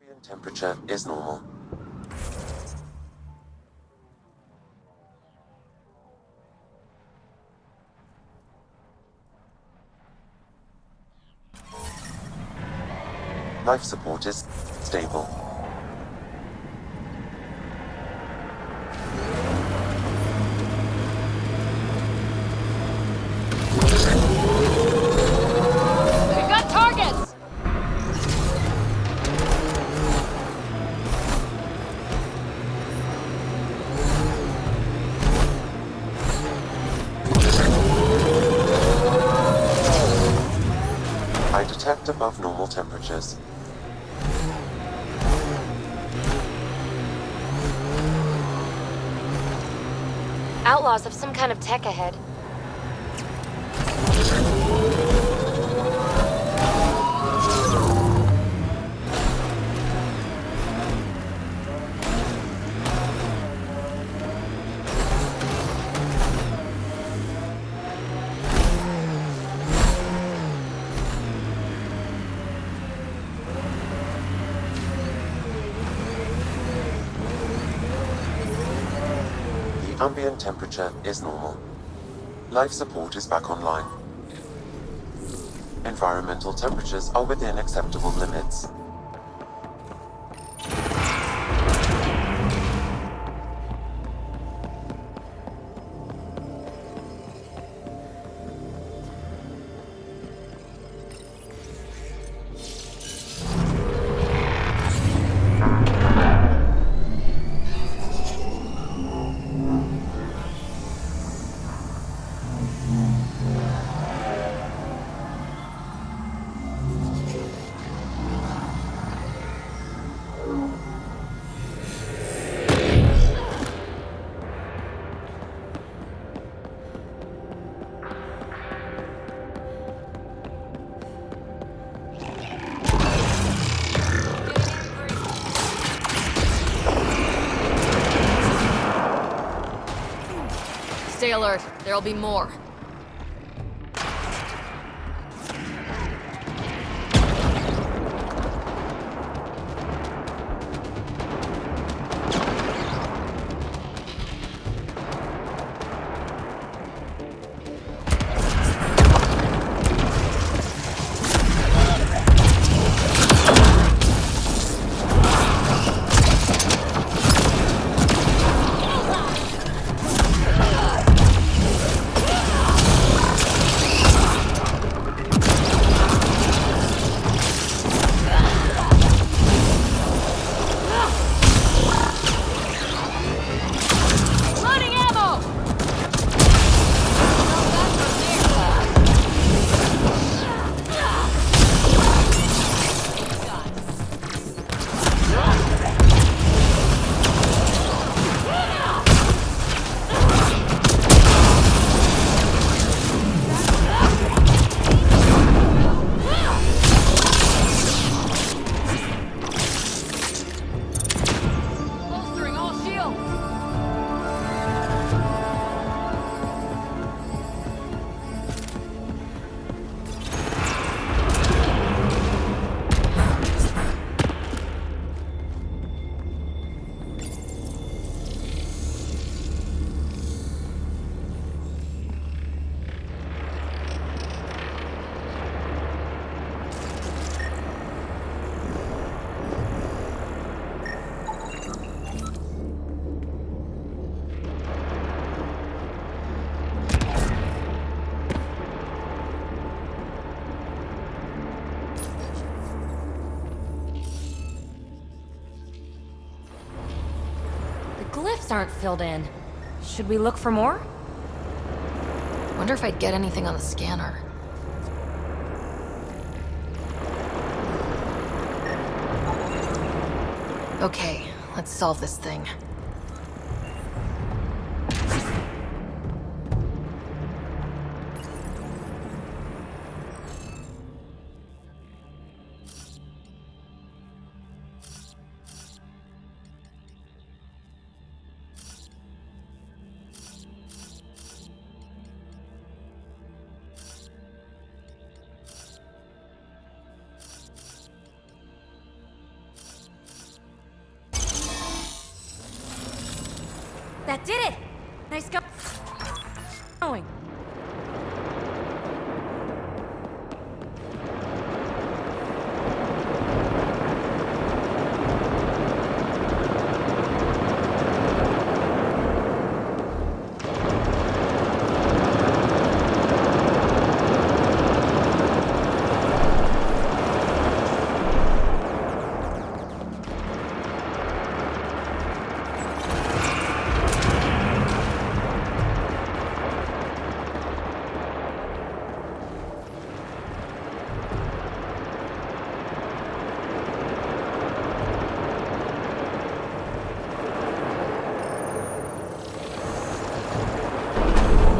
Ambient temperature is normal. Life support is stable. We've got targets! I detect above normal temperatures. Outlaws of some kind of tech ahead. The ambient temperature is normal. Life support is back online. Environmental temperatures are within acceptable limits. Stay alert. There'll be more. Loading ammo! Bolstering all shields! The glyphs aren't filled in. Should we look for more? Wonder if I'd get anything on the scanner. Okay, let's solve this thing. That did it! Nice go. Going.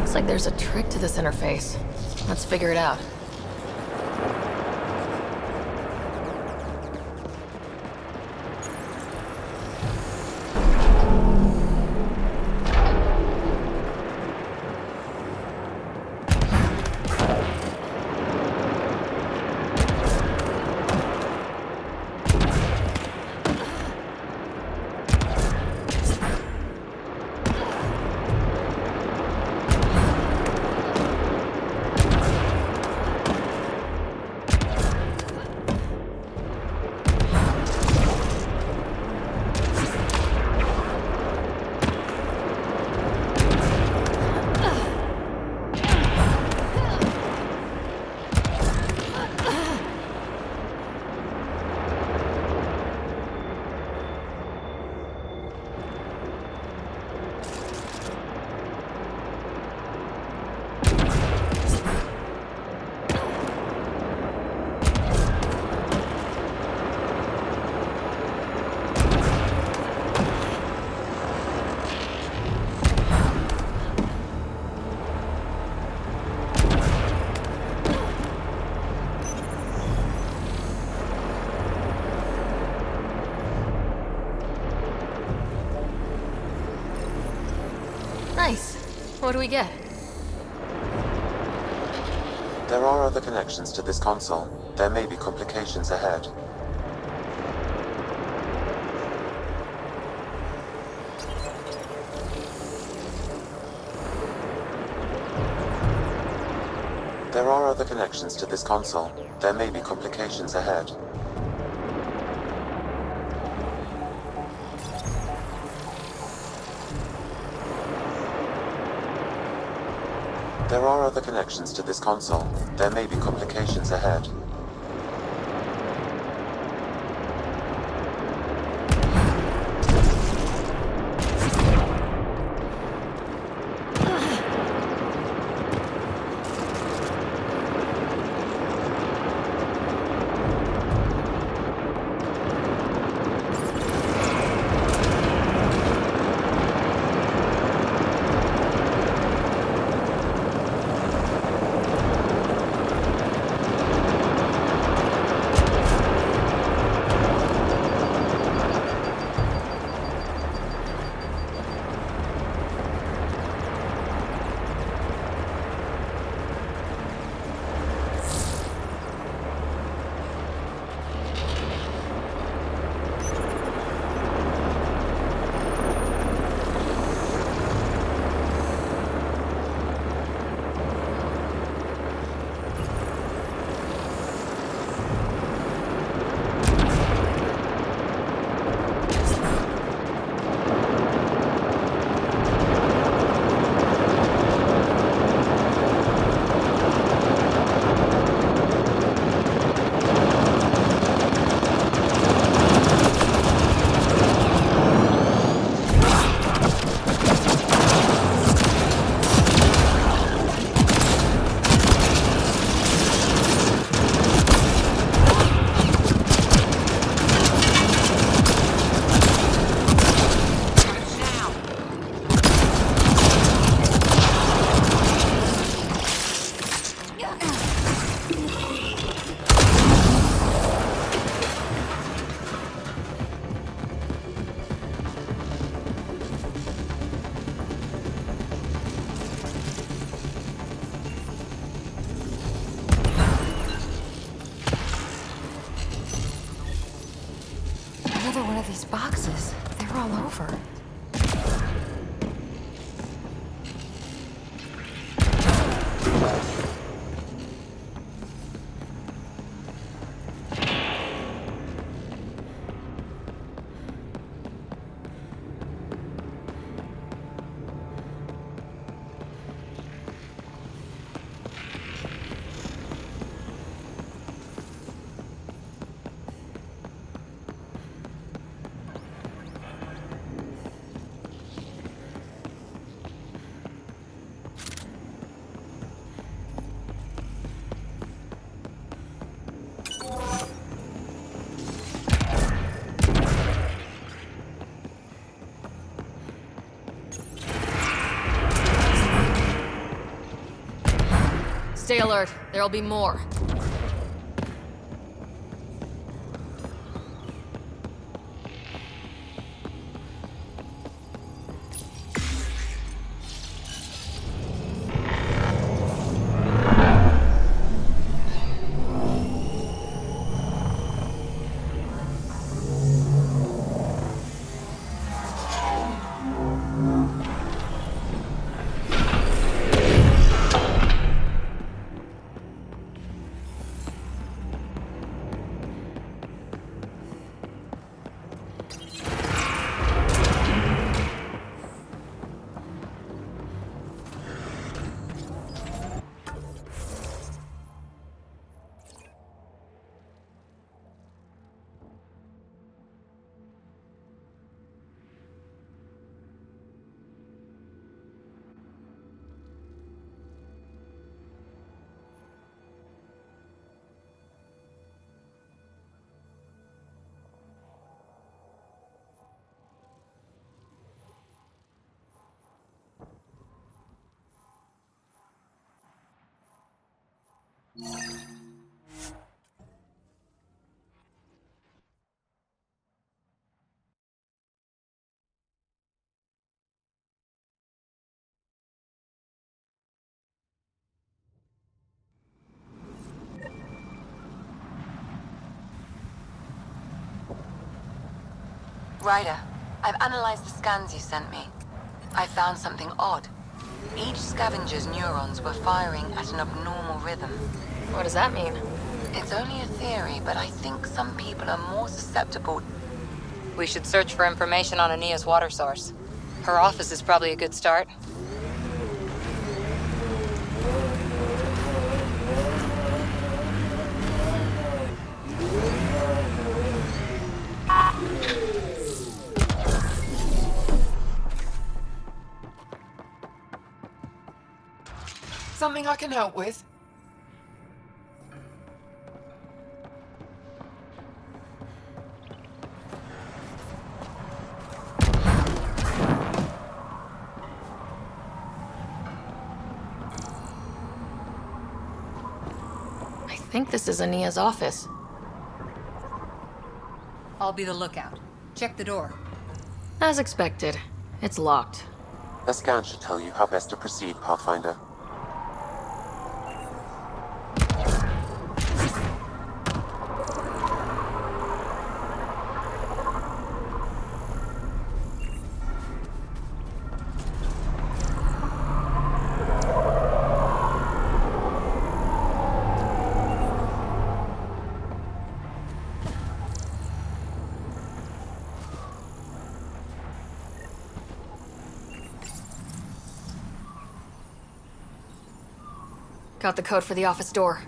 Looks like there's a trick to this interface. Let's figure it out. Nice. What do we get? There are other connections to this console. There may be complications ahead. There are other connections to this console. There may be complications ahead. There are other connections to this console. There may be complications ahead. Another one of these boxes. They're all over. Stay alert. There'll be more. Ryder, I've analyzed the scans you sent me. I found something odd. Each scavenger's neurons were firing at an abnormal rhythm. What does that mean? It's only a theory, but I think some people are more susceptible. We should search for information on Ania's water source. Her office is probably a good start. Something I can help with? I think this is Ania's office. I'll be the lookout. Check the door. As expected, it's locked. A scan should tell you how best to proceed, Pathfinder. Got the code for the office door.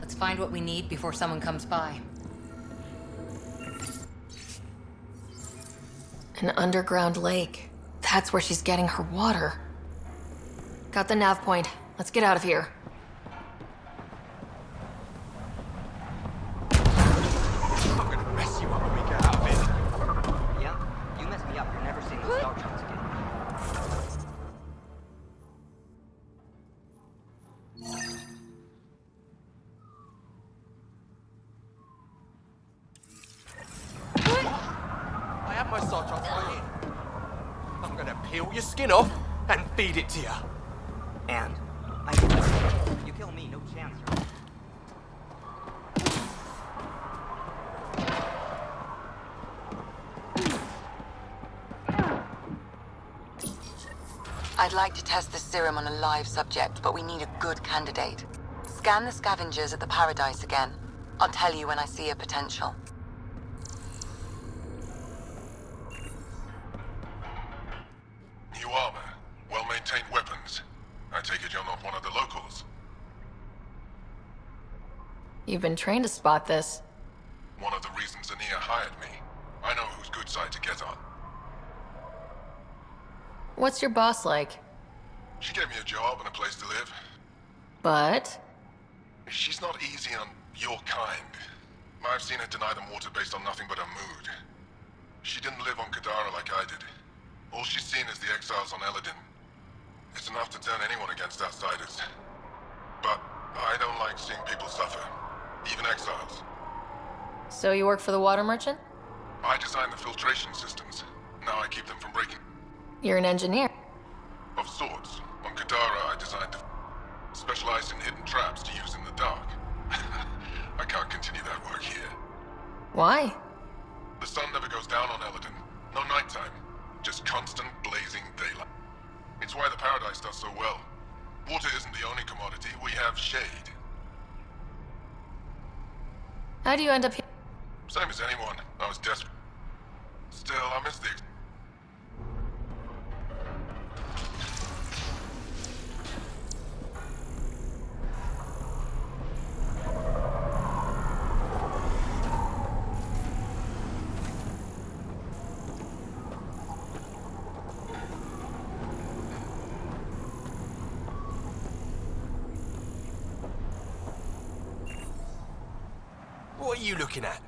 Let's find what we need before someone comes by. An underground lake. That's where she's getting her water. Got the nav point. Let's get out of here. I'm gonna mess you up when we get out of here. Yeah? You messed me up. You're never seeing those star charts again. I have my star charts right here. I'm gonna peel your skin off and feed it to you. And you kill me, no chance, right? I'd like to test the serum on a live subject, but we need a good candidate. Scan the scavengers at the Paradise again. I'll tell you when I see a potential. New armor, well-maintained weapons. I take it you're not one of the locals. You've been trained to spot this. One of the reasons Ania hired me. I know whose good side to get on. What's your boss like? She gave me a job and a place to live. But... She's not easy on your kind. I've seen her deny them water based on nothing but her mood. She didn't live on Kadara like I did. All she's seen is the exiles on Eladin. It's enough to turn anyone against outsiders. But I don't like seeing people suffer, even exiles. So you work for the water merchant? I designed the filtration systems. Now I keep them from breaking. You're an engineer. Of sorts. On Kadara, I designed specialized in hidden traps to use in the dark. I can't continue that work here. Why? The sun never goes down on Eladin. No nighttime. Just constant blazing daylight. It's why the Paradise does so well. Water isn't the only commodity. We have shade. How do you end up here? Same as anyone. I was desperate. Still, I miss the... What are you looking at?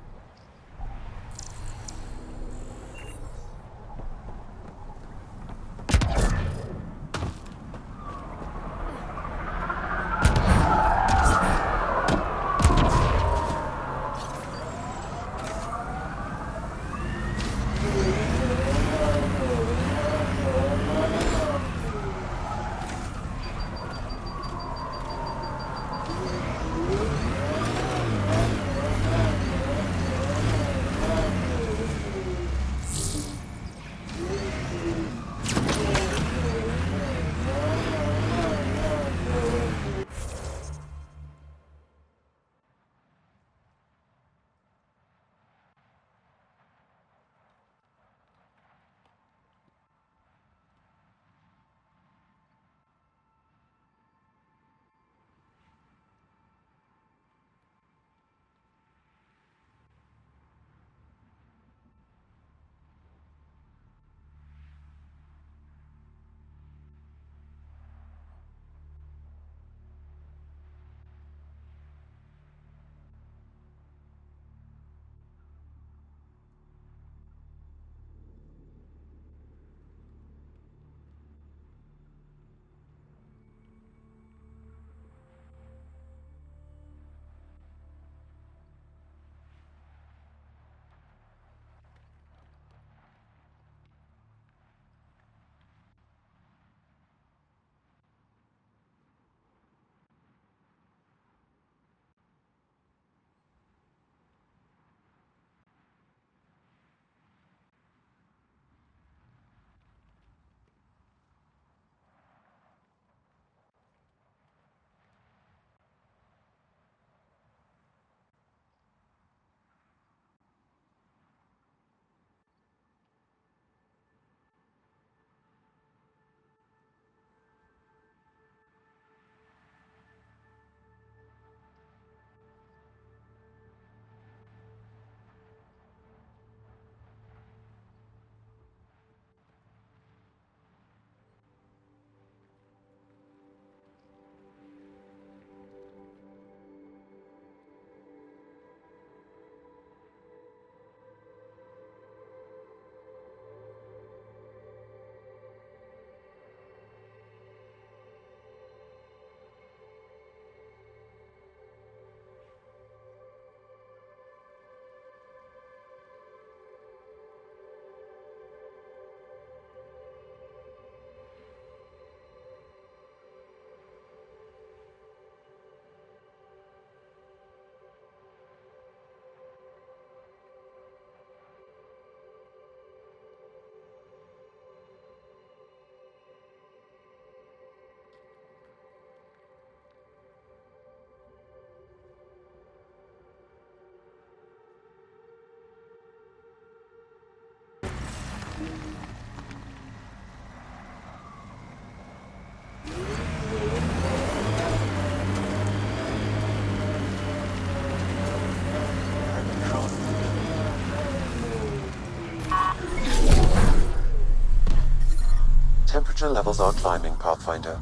Temperature levels are climbing, Pathfinder.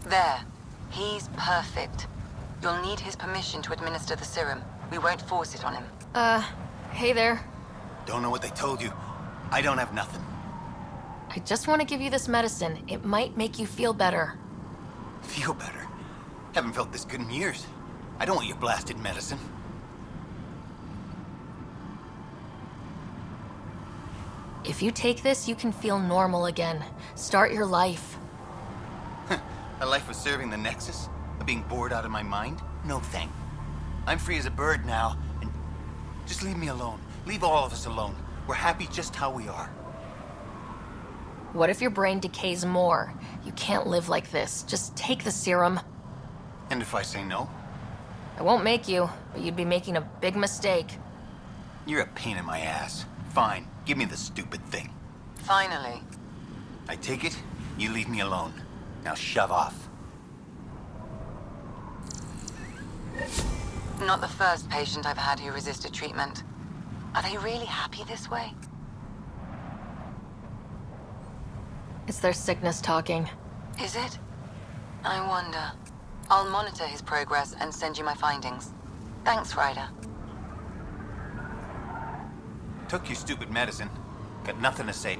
There. He's perfect. You'll need his permission to administer the serum. We won't force it on him. Hey there. Don't know what they told you. I don't have nothing. I just want to give you this medicine. It might make you feel better. Feel better? Haven't felt this good in years. I don't want your blasted medicine. If you take this, you can feel normal again. Start your life. A life of serving the Nexus? Of being bored out of my mind? No thank. I'm free as a bird now, and just leave me alone. Leave all of us alone. We're happy just how we are. What if your brain decays more? You can't live like this. Just take the serum. And if I say no? I won't make you, but you'd be making a big mistake. You're a pain in my ass. Fine, give me the stupid thing. Finally. I take it, you leave me alone. Now shove off. Not the first patient I've had who resisted treatment. Are they really happy this way? It's their sickness talking. Is it? I wonder. I'll monitor his progress and send you my findings. Thanks, Ryder. Took your stupid medicine. Got nothing to say.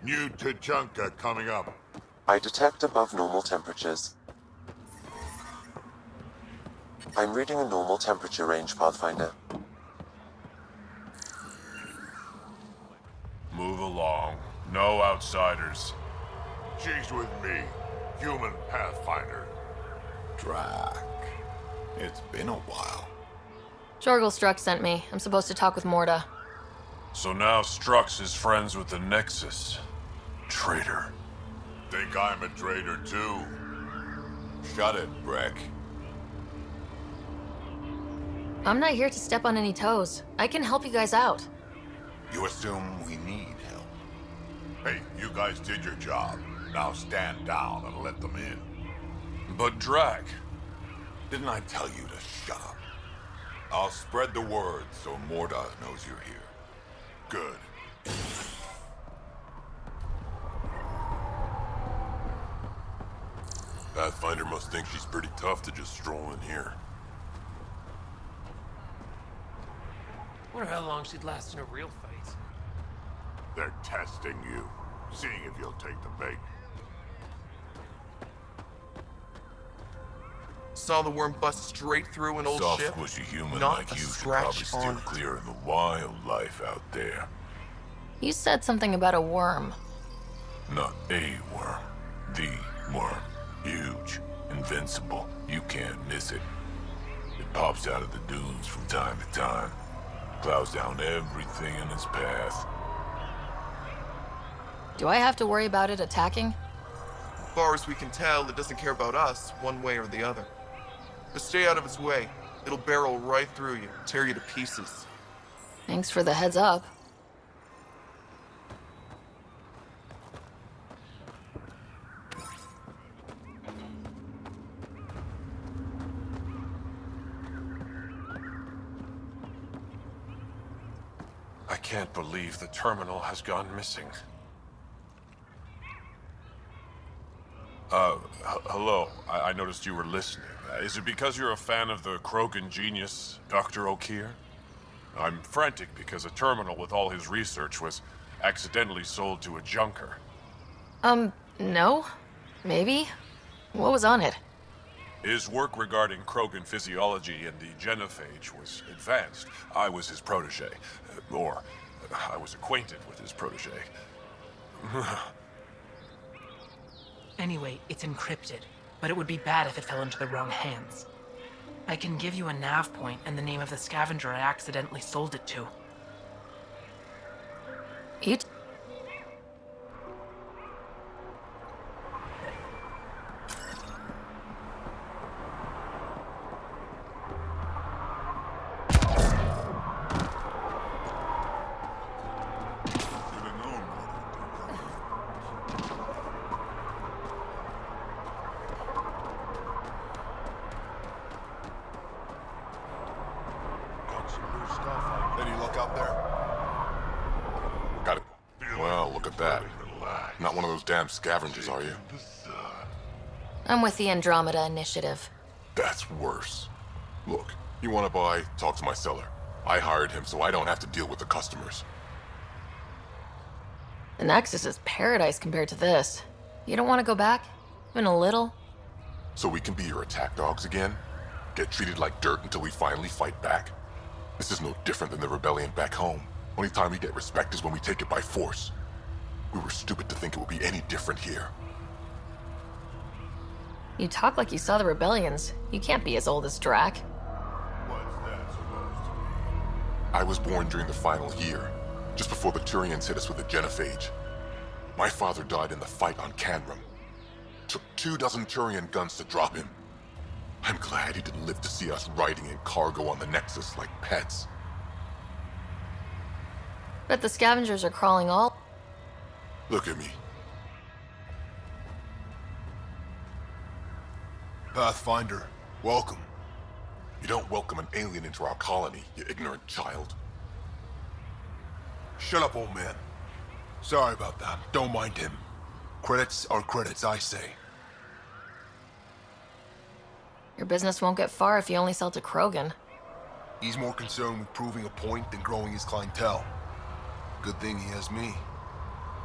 New Tachanka coming up. I detect above normal temperatures. I'm reading a normal temperature range, Pathfinder. Move along. No outsiders. She's with me, human Pathfinder. Drac. It's been a while. Jorgel Struck sent me. I'm supposed to talk with Morda. So now Strux is friends with the Nexus. Traitor. Think I'm a traitor too? Shut it, Breck. I'm not here to step on any toes. I can help you guys out. You assume we need help. Hey, you guys did your job. Now stand down and let them in. But Drac. Didn't I tell you to shut up? I'll spread the word so Morda knows you're here. Good. Pathfinder must think she's pretty tough to just stroll in here. Wonder how long she'd last in a real fight. They're testing you, seeing if you'll take the bait. Saw the worm bust straight through an old Soft, ship. squishy human Not like a you should scratch probably steer on clear of the wildlife out there. You said something about a worm. Not a worm. The worm. Huge. Invincible. You can't miss it. It pops out of the dunes from time to time. Plows down everything in its path. Do I have to worry about it attacking? As far as we can tell, it doesn't care about us, one way or the other. But stay out of its way. It'll barrel right through you, tear you to pieces. Thanks for the heads up. I can't believe the terminal has gone missing. Hello. I noticed you were listening. Is it because you're a fan of the Krogan genius, Dr. O'Keir? I'm frantic because a terminal with all his research was Accidentally sold to a junker. No. Maybe. What was on it? His work regarding Krogan physiology and the genophage was advanced. I was his protege. Or, I was acquainted with his protege. Anyway, it's encrypted, but it would be bad if it fell into the wrong hands. I can give you a nav point and the name of the scavenger I accidentally sold it to. You Any luck out there? Got it. Well, look at that. Not one of those damn scavengers, are you? I'm with the Andromeda initiative. That's worse. Look, you want to buy? Talk to my seller. I hired him so I don't have to deal with the customers. The Nexus is paradise compared to this. You don't want to go back? Even a little? So we can be your attack dogs again? Get treated like dirt until we finally fight back? This is no different than the rebellion back home. Only time we get respect is when we take it by force. We were stupid to think it would be any different here. You talk like you saw the rebellions. You can't be as old as Drac. What's that supposed to mean? I was born during the final year, just before the Turians hit us with the genophage. My father died in the fight on Canrum. Took 24 Turian guns to drop him. I'm glad he didn't live to see us riding in cargo on the Nexus like pets. Bet the scavengers are crawling all... Look at me. Pathfinder, welcome. You don't welcome an alien into our colony, you ignorant child. Shut up, old man. Sorry about that. Don't mind him. Credits are credits, I say. Your business won't get far if you only sell to Krogan. He's more concerned with proving a point than growing his clientele. Good thing he has me.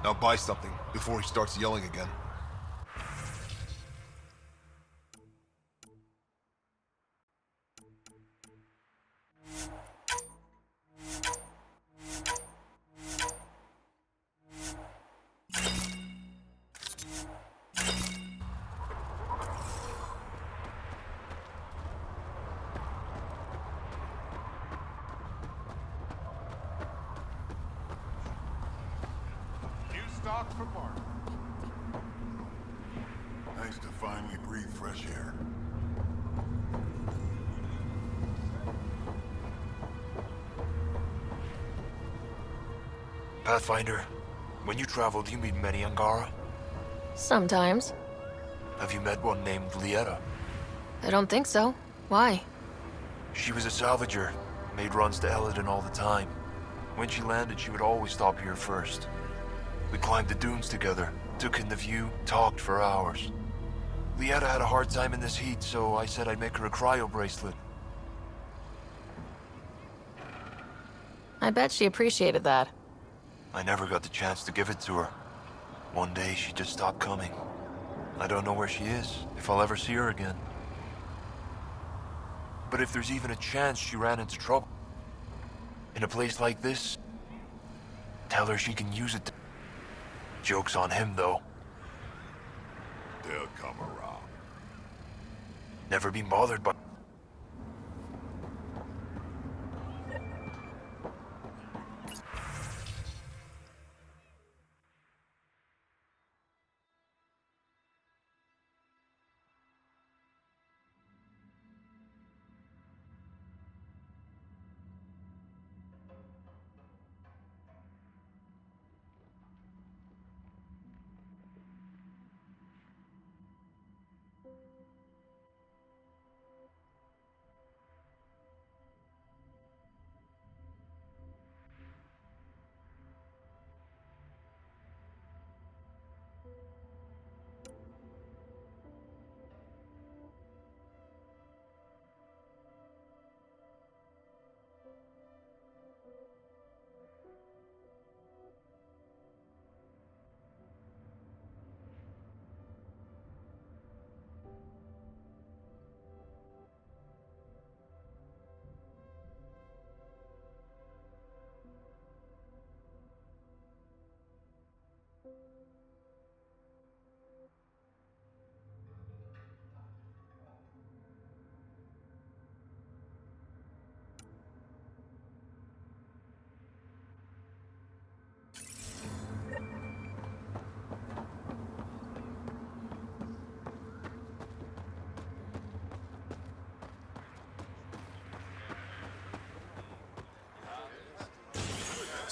Now buy something before he starts yelling again. Nice to finally breathe fresh air. Pathfinder, when you travel, do you meet many Angara? Sometimes. Have you met one named Lieta? I don't think so. Why? She was a salvager, made runs to Eladin all the time. When she landed, she would always stop here first. We climbed the dunes together, took in the view, talked for hours. Lieta had a hard time in this heat, so I said I'd make her a cryo bracelet. I bet she appreciated that. I never got the chance to give it to her. One day she just stopped coming. I don't know where she is, if I'll ever see her again. But if there's even a chance she ran into trouble, in a place like this, tell her she can use it to... Joke's on him, though. They'll come around. Never been bothered by...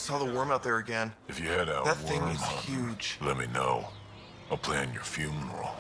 Saw the worm out there again. If you head out That thing worm is hunting, huge. let me know. I'll plan your funeral.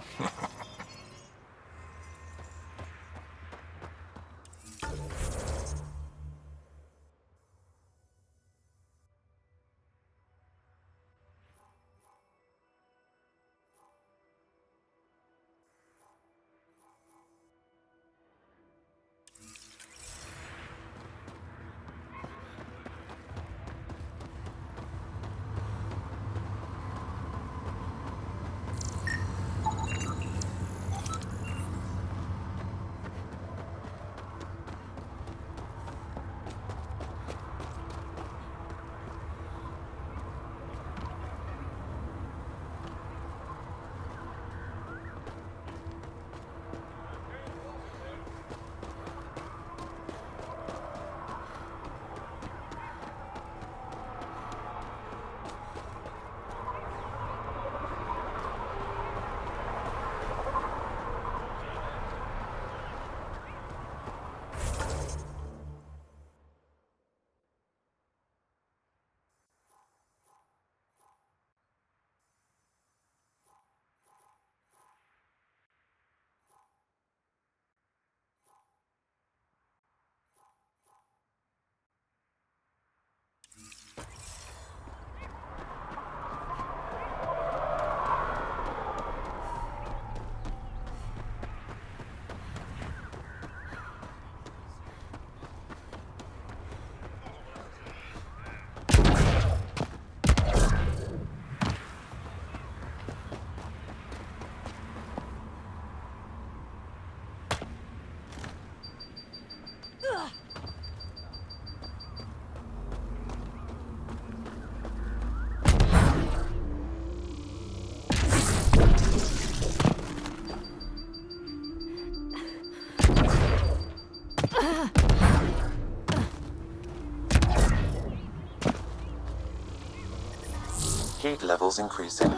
Heat levels increasing.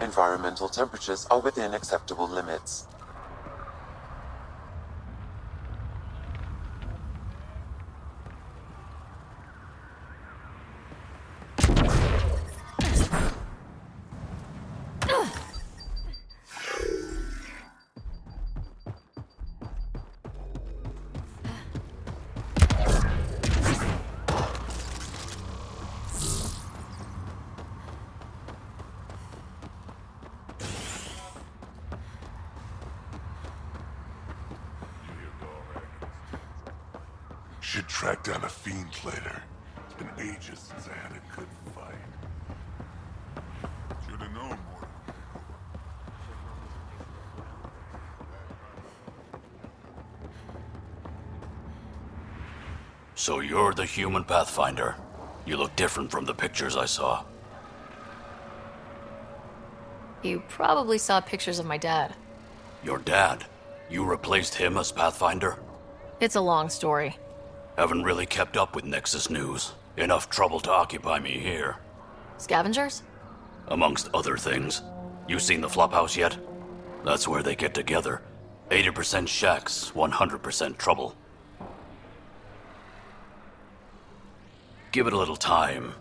Environmental temperatures are within acceptable limits. Should track down a fiend later. It's been ages since I had a good fight. Should have known more. So you're the human Pathfinder. You look different from the pictures I saw. You probably saw pictures of my dad. Your dad? You replaced him as Pathfinder? It's a long story. Haven't really kept up with Nexus news. Enough trouble to occupy me here. Scavengers? Amongst other things. You seen the flophouse yet? That's where they get together. 80% shacks, 100% trouble. Give it a little time.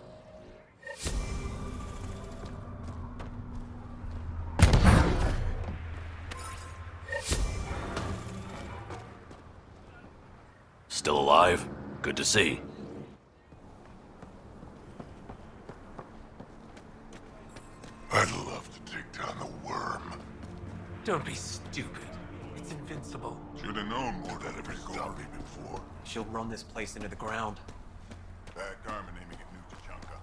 Still alive? Good to see. I'd love to take down the worm. Don't be stupid. It's invincible. Should have known more than ever stopped me before. She'll run this place into the ground. Bad garment aiming at New Tachanka.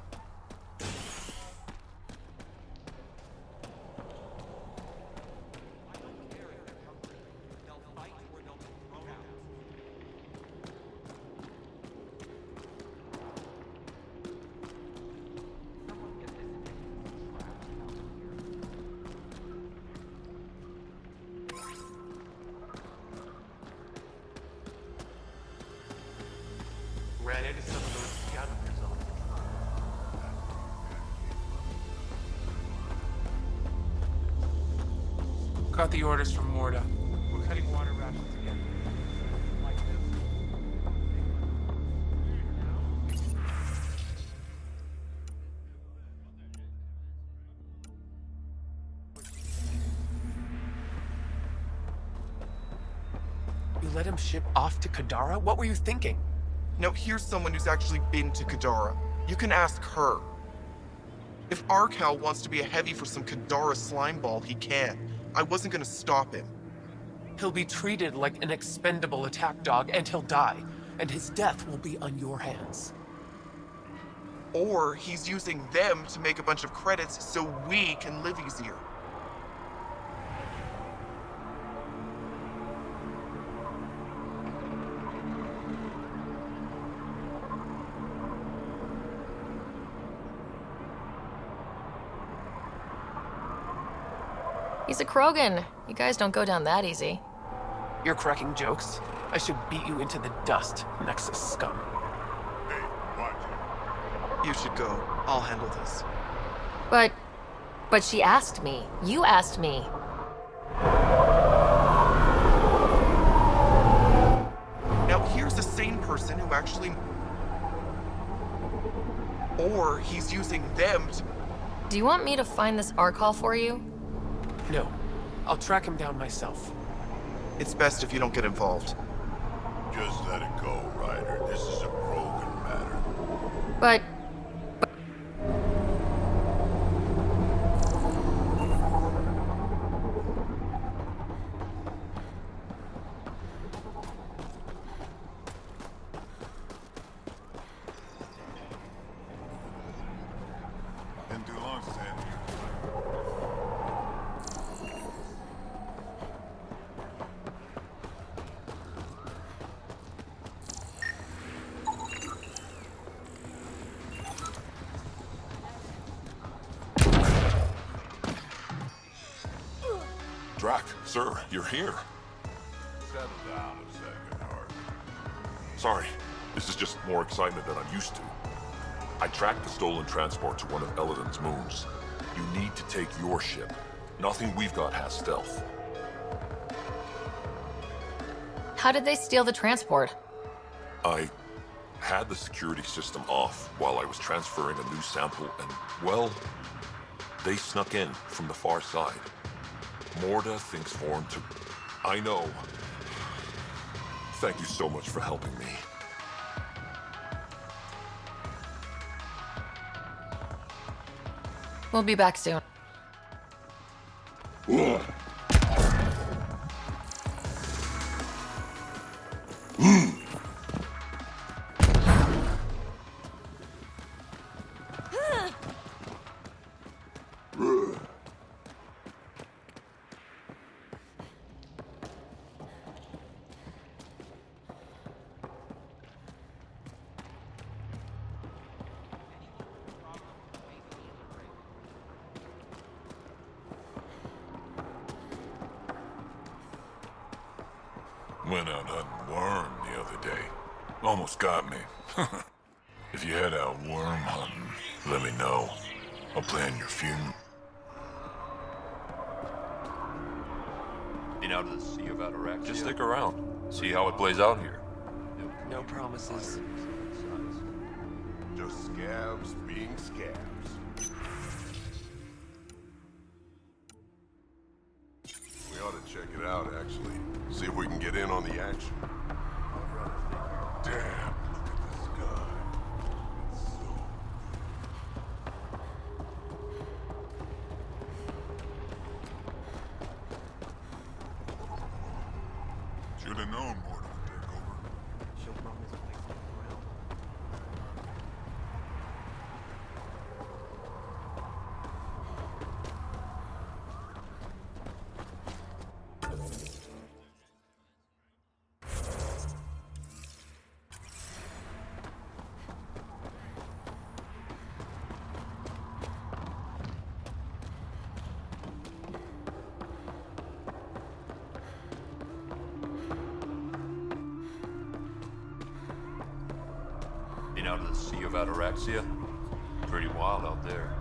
Ran into some of those scavengers on. Got the orders from Morda. We're cutting water rations again. Like this. You let him ship off to Kadara? What were you thinking? Now here's someone who's actually been to Kadara. You can ask her. If Arcal wants to be a heavy for some Kadara slimeball, he can. I wasn't gonna stop him. He'll be treated like an expendable attack dog, and he'll die. And his death will be on your hands. Or he's using them to make a bunch of credits so we can live easier. He's a Krogan. You guys don't go down that easy. You're cracking jokes? I should beat you into the dust, Nexus scum. Hey, watch it. You should go. I'll handle this. But she asked me. You asked me. Now here's a sane person who actually... Or he's using them to... Do you want me to find this Arcal for you? No. I'll track him down myself. It's best if you don't get involved. Just let it go, Ryder. This is a Krogan matter. But... Been too long since I had you. Drac, sir, you're here. Settle down a second, Hart. Sorry, this is just more excitement than I'm used to. I tracked the stolen transport to one of Elodin's moons. You need to take your ship. Nothing we've got has stealth. How did they steal the transport? I had the security system off while I was transferring a new sample and, well, they snuck in from the far side. Morda thinks Form to... I know. Thank you so much for helping me. We'll be back soon. Went out hunting worm the other day. Almost got me. If you head out worm hunting, let me know. I'll plan your funeral. Been out of the Sea of Ataraxia? Just stick around. See how it plays out here. No promises. Just scabs being scabs. We ought to check it out, actually. See if we can get in on the action. Damn, look at the sky. It's so... Should have known more would take over. She'll promise to take some ground. Been out of the Sea of Ataraxia? Pretty wild out there.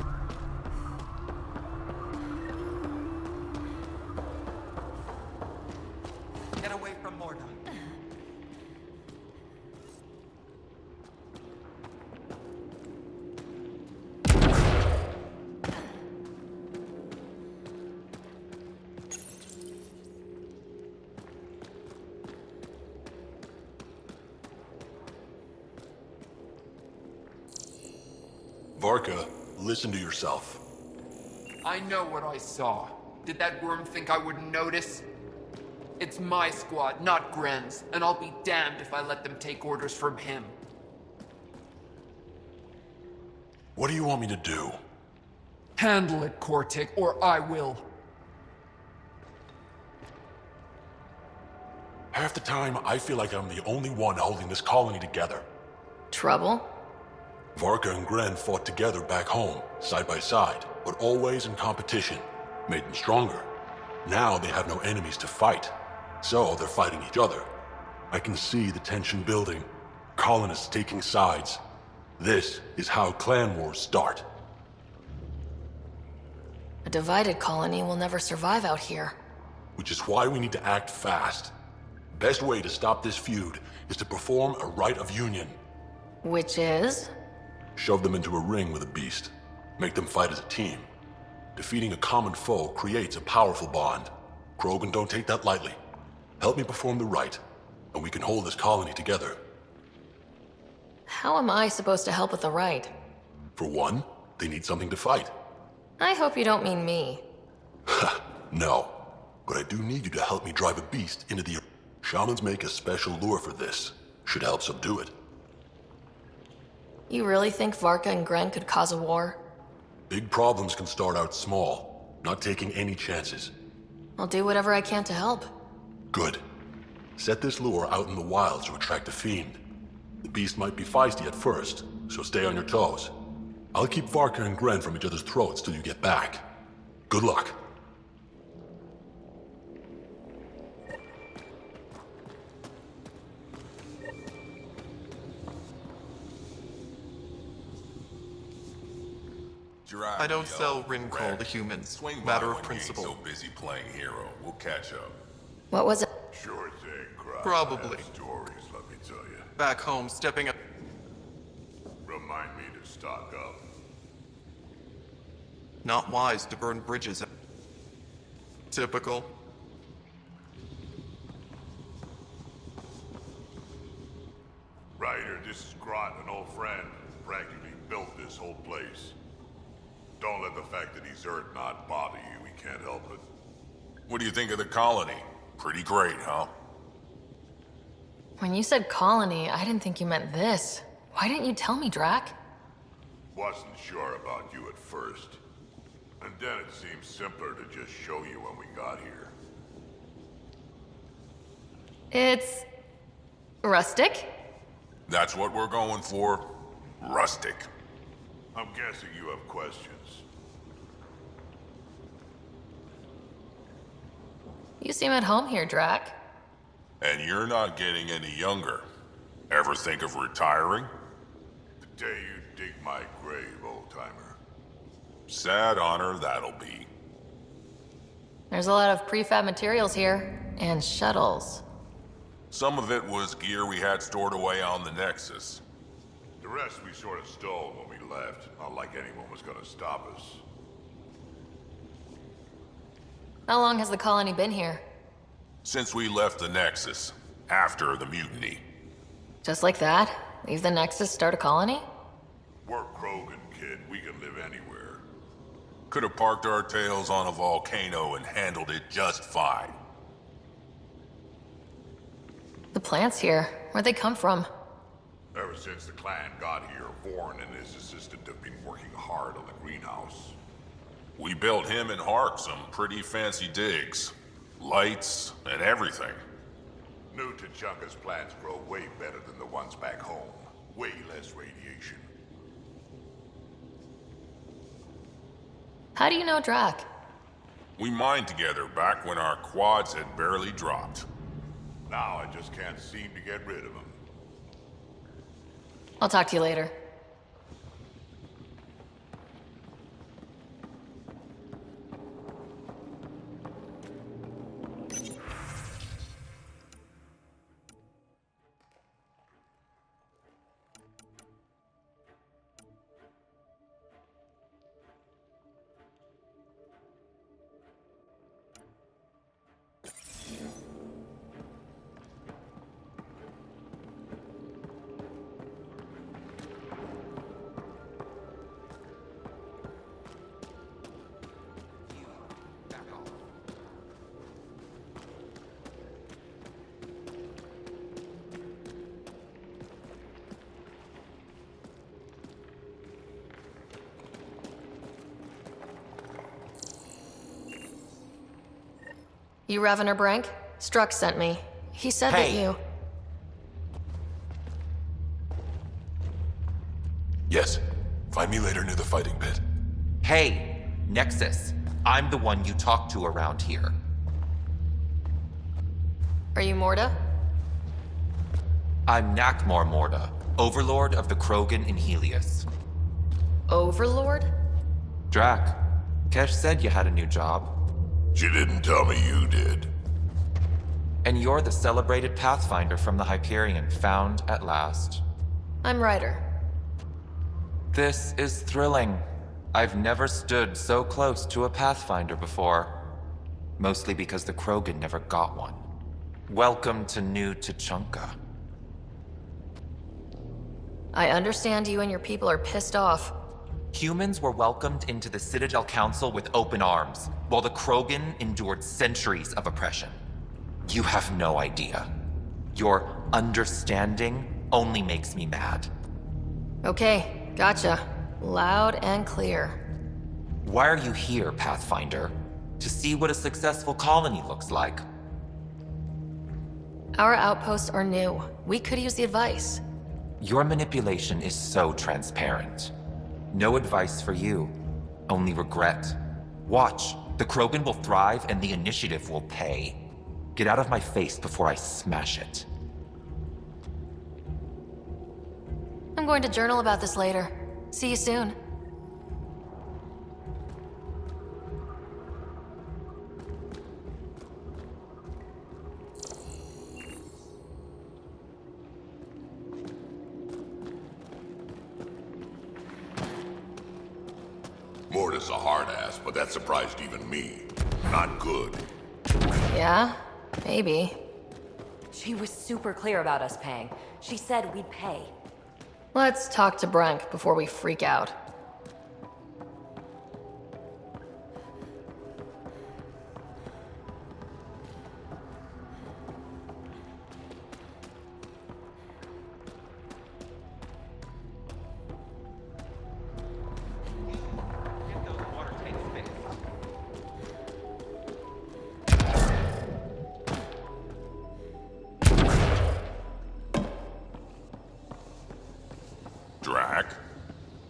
Get away from Morda. Varka, listen to yourself. I know what I saw. Did that worm think I wouldn't notice? It's my squad, not Gren's, and I'll be damned if I let them take orders from him. What do you want me to do? Handle it, Cortic, or I will. Half the time, I feel like I'm the only one holding this colony together. Trouble? Varka and Gren fought together back home, side by side, but always in competition. Made them stronger. Now they have no enemies to fight, so they're fighting each other. I can see the tension building, colonists taking sides. This is how clan wars start. A divided colony will never survive out here. Which is why we need to act fast. Best way to stop this feud is to perform a rite of union. Which is? Shove them into a ring with a beast. Make them fight as a team. Defeating a common foe creates a powerful bond. Krogan don't take that lightly. Help me perform the rite, and we can hold this colony together. How am I supposed to help with the rite? For one, they need something to fight. I hope you don't mean me. No, but I do need you to help me drive a beast into the... Shamans make a special lure for this. Should help subdue it. You really think Varka and Gren could cause a war? Big problems can start out small, not taking any chances. I'll do whatever I can to help. Good. Set this lure out in the wilds to attract a fiend. The beast might be feisty at first, so stay on your toes. I'll keep Varka and Gren from each other's throats till you get back. Good luck. I don't sell Rincoal to humans. Matter of principle. So busy playing hero. We'll catch up. What was it? Sure thing, Cry. Probably. Stories, let me tell you. Back home, stepping up. Remind me to stock up. Not wise to burn bridges. Typical. Ryder, this is Grot, an old friend. Practically built this whole place. Don't let the fact that he's Earth not bother you. We can't help it. What do you think of the colony? Pretty great, huh? When you said colony, I didn't think you meant this. Why didn't you tell me, Drac? Wasn't sure about you at first. And then it seemed simpler to just show you when we got here. It's... rustic? That's what we're going for. Rustic. I'm guessing you have questions. You seem at home here, Drac. And you're not getting any younger. Ever think of retiring? The day you dig my grave, old-timer. Sad honor that'll be. There's a lot of prefab materials here, and shuttles. Some of it was gear we had stored away on the Nexus. The rest we sort of stole when we left. Not like anyone was gonna stop us. How long has the colony been here? Since we left the Nexus. After the mutiny. Just like that? Leave the Nexus, start a colony? We're Krogan, kid. We can live anywhere. Could have parked our tails on a volcano and handled it just fine. The plants here, where'd they come from? Ever since the clan got here, Vorn and his assistant have been working hard on the greenhouse. We built him and Hark some pretty fancy digs. Lights and everything. New Tachanka's plants grow way better than the ones back home. Way less radiation. How do you know Drac? We mined together back when our quads had barely dropped. Now I just can't seem to get rid of him. I'll talk to you later. You Revener Brank? Struck sent me. He said that Hey. you... Yes. Find me later near the fighting pit. Hey, Nexus. I'm the one you talk to around here. Are you Morda? I'm Nakmor Morda, Overlord of the Krogan in Helios. Overlord? Drac, Kesh said you had a new job. She didn't tell me you did. And you're the celebrated Pathfinder from the Hyperion, found at last. I'm Ryder. This is thrilling. I've never stood so close to a Pathfinder before. Mostly because the Krogan never got one. Welcome to New Tuchanka. I understand you and your people are pissed off. Humans were welcomed into the Citadel Council with open arms, while the Krogan endured centuries of oppression. You have no idea. Your understanding only makes me mad. Okay, gotcha. Loud and clear. Why are you here, Pathfinder? To see what a successful colony looks like. Our outposts are new. We could use the advice. Your manipulation is so transparent. No advice for you, only regret. Watch, the Krogan will thrive and the initiative will pay. Get out of my face before I smash it. I'm going to journal about this later. See you soon. Morda's a hard ass, but that surprised even me. Not good. Yeah? Maybe. She was super clear about us paying. She said we'd pay. Let's talk to Brank before we freak out. Drac?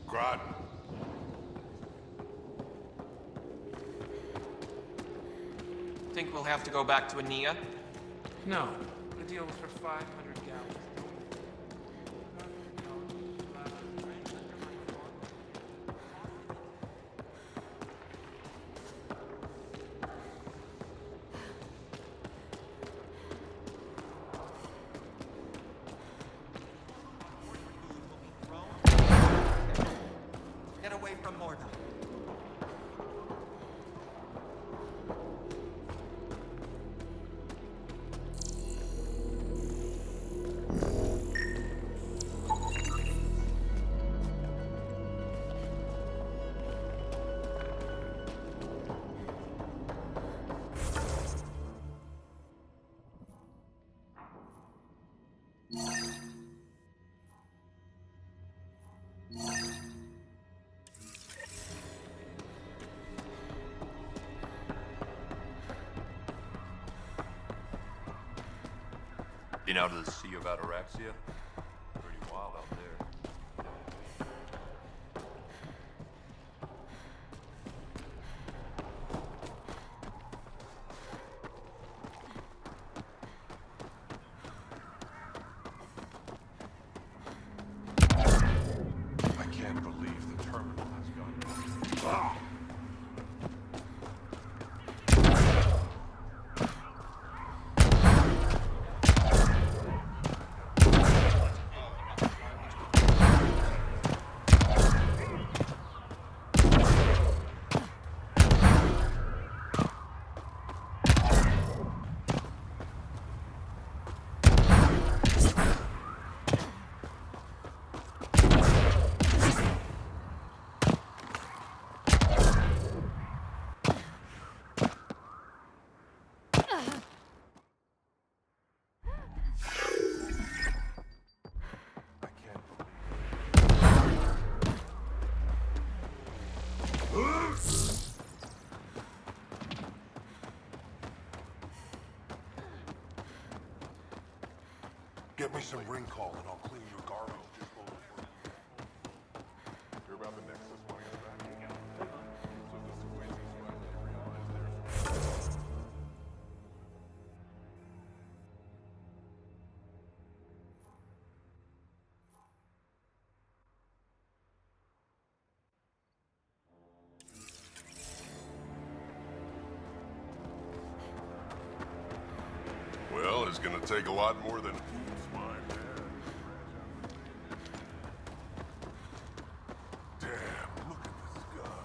Grodd? Think we'll have to go back to Ania? No, the deal was for 500 gallons. Get away from Morda. Been out of the Sea of Ataraxia? Pretty wild out there. I can't believe the terminal has gone. Ah! Get me some ring call and I'll clean your garbage. Hear about the Nexus money in the back? So this is way these finally realize there's... Well, it's gonna take a lot more than smile. Damn, look at the sky.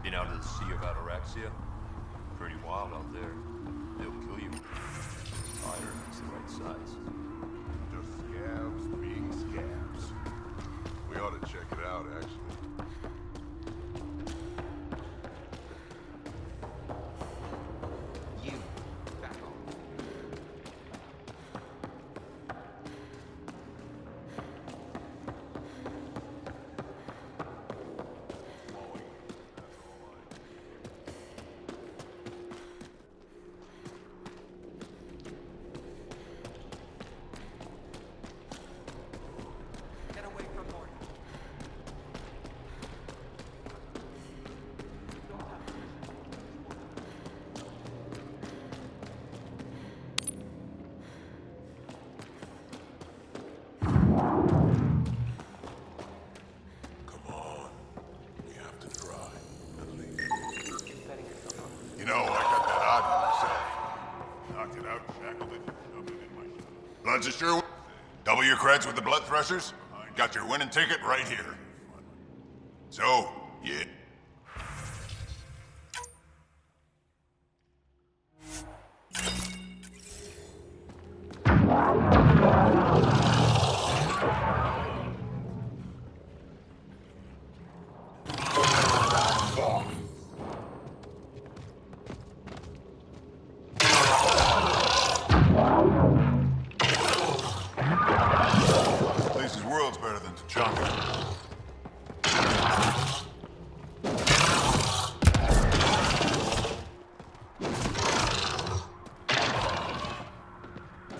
Been out of the Sea of Ataraxia? Pretty wild out there. They'll kill you. Fire is the right size. Just scabs being scabs. We ought to check it out, actually. You, back off. Get away from Morty. Come on. We have to try. At least. You know, I got that odd myself. Knocked it out, shackled it, shoved it in my shop. Bloods are sure. Double your creds with the blood thrusters? Got your winning ticket right here. So, yeah. At least his world's better than Tachanka.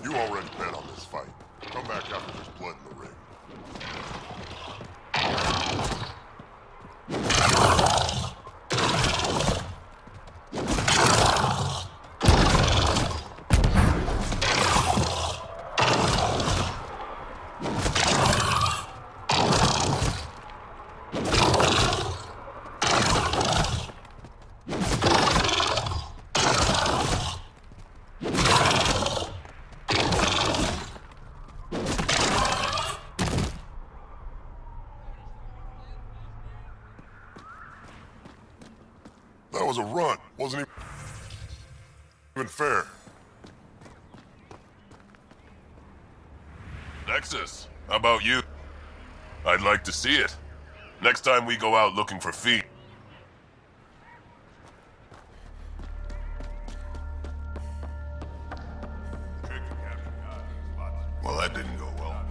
You already bet on this fight. Come back after there's blood in the ring. That was a run. Wasn't even fair. Nexus, how about you? I'd like to see it. Next time we go out looking for feet. Well, that didn't go well.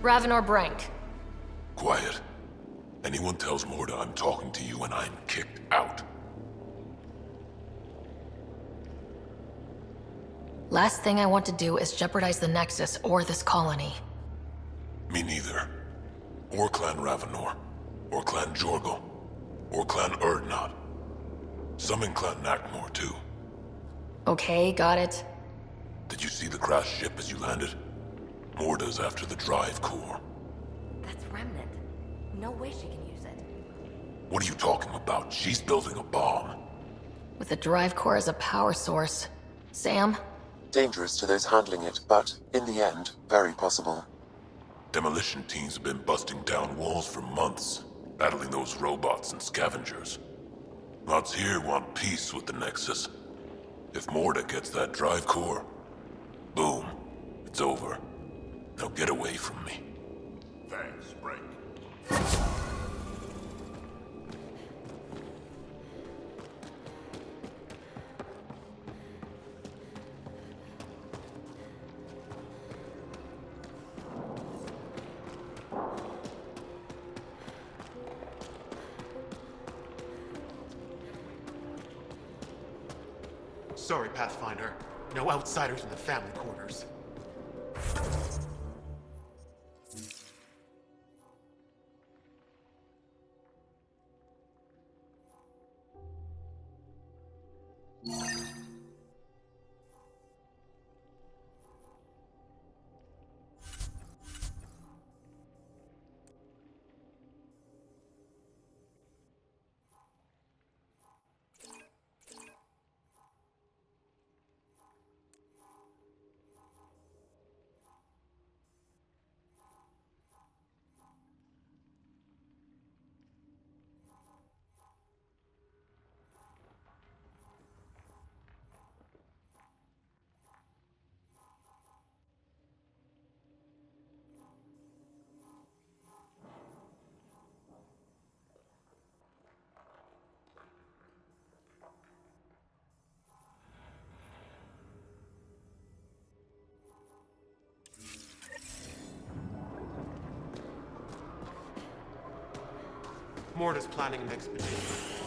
Ravenor Brank. Quiet. Anyone tells Morda I'm talking to you and I'm kicked out. Last thing I want to do is jeopardize the Nexus or this colony. Me neither. Or Clan Ravenor. Or Clan Jorgal. Or Clan Erdnot. Some in Clan Nakmor, too. Okay, got it. Did you see the crashed ship as you landed? Morda's after the drive core. That's Remnant. No way she can use it. What are you talking about? She's building a bomb. With the drive core as a power source. Sam? Dangerous to those handling it, but, in the end, very possible. Demolition teams have been busting down walls for months, battling those robots and scavengers. Lots here want peace with the Nexus. If Morda gets that drive core, boom, it's over. Now get away from me. Thanks, Break. Sorry, Pathfinder. No outsiders in the family quarters. Morda's planning an expedition.